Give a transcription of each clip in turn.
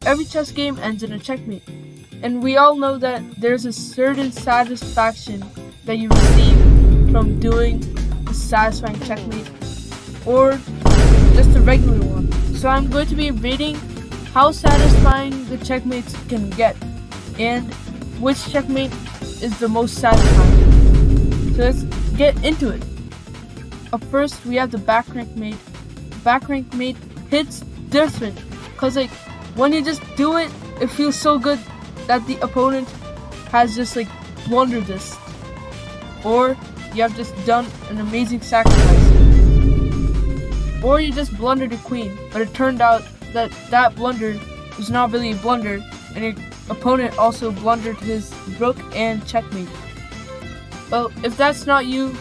Every chess game ends in a checkmate, and we all know that there's a certain satisfaction that you receive from doing a satisfying checkmate, or just a regular one. So I'm going to be rating how satisfying the checkmates can get, and which checkmate is the most satisfying. So let's get into it. Up first, we have the back rank mate. Back rank mate hits different, cause like when you just do it, it feels so good that the opponent has just like blundered this, or you have just done an amazing sacrifice, or you just blundered a queen, but it turned out that that blunder was not really a blunder, and your opponent also blundered his rook and checkmate. Well, if that's not you,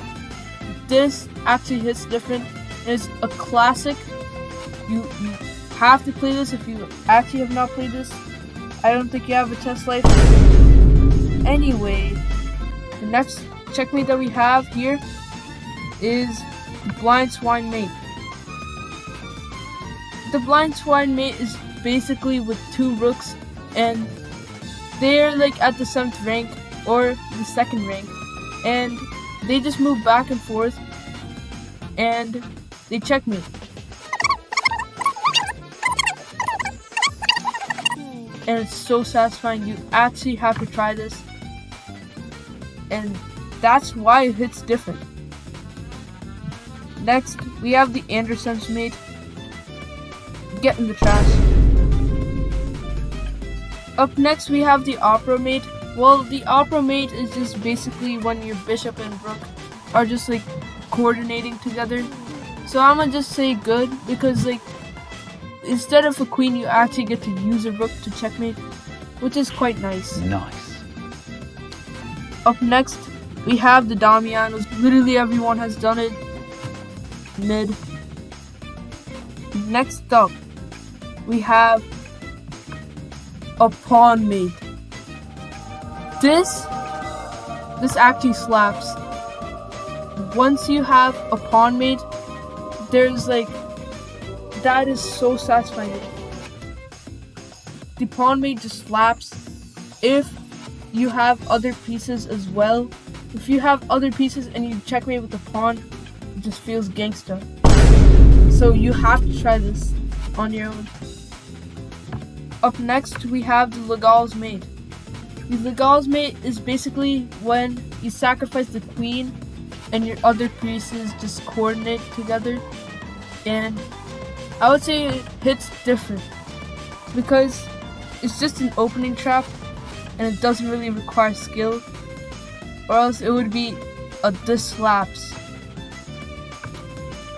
this actually hits different. It's a classic. You have to play this if you actually have not played this. I don't think you have a chess life. Anyway, the next checkmate that we have here is the blind swine mate. The blind swine mate is basically with two rooks, and they're like at the 7th rank or the 2nd rank, and they just move back and forth and they checkmate. And it's so satisfying. You actually have to try this, and that's why it hits different. Next, we have the Anderson's mate. Get in the trash. Up next, we have the opera mate. Well, the opera mate is just basically when your bishop and rook are just like coordinating together. So I'm gonna just say good, because like instead of a queen, you actually get to use a rook to checkmate, which is quite nice. Nice. Up next, we have the Damianos. Literally everyone has done it. Mid. Next up, we have a pawn mate. This actually slaps. Once you have a pawn mate, there's like, that is so satisfying. The pawn mate just slaps. If you have other pieces as well, if you have other pieces and you checkmate with the pawn, it just feels gangsta. So you have to try this on your own. Up next, we have the Legal's mate. The Legal's mate is basically when you sacrifice the queen and your other pieces just coordinate together, and I would say it hits different because it's just an opening trap and it doesn't really require skill, or else it would be a this slaps.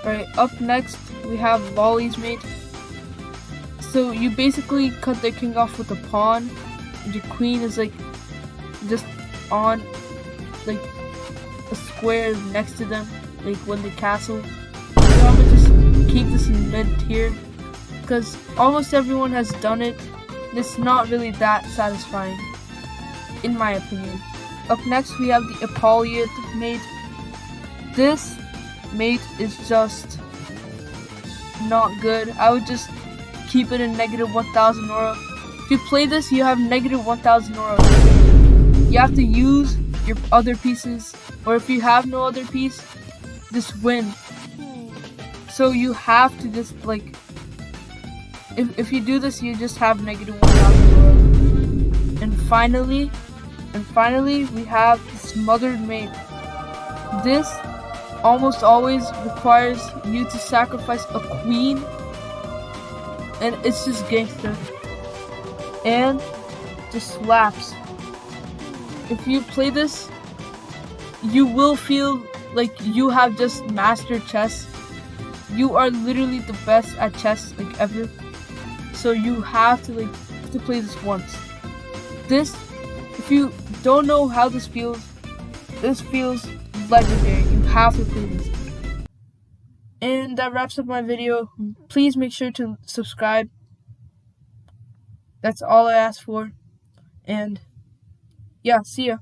Alright, up next we have Lolly's mate. So you basically cut their king off with a pawn, and your queen is like just on like a square next to them, like when they castle. So I'm gonna just keep this in mid tier because almost everyone has done it, and it's not really that satisfying, in my opinion. Up next we have the Hippolyte mate. This mate is just not good. I would just keep it in negative 1000 aura. If you play this, you have negative 1000 aura. You have to use your other pieces, or if you have no other piece, just win. So you have to just like, if you do this, you just have negative 1000 aura. And finally, we have the Smothered mate. This almost always requires you to sacrifice a queen, and it's just gangster and just slaps. If you play this, you will feel like you have just mastered chess. You are literally the best at chess like ever. So you have to play this once. This, if you don't know how this feels legendary. You have to play this. And that wraps up my video. Please make sure to subscribe. That's all I ask for. And yeah, see ya.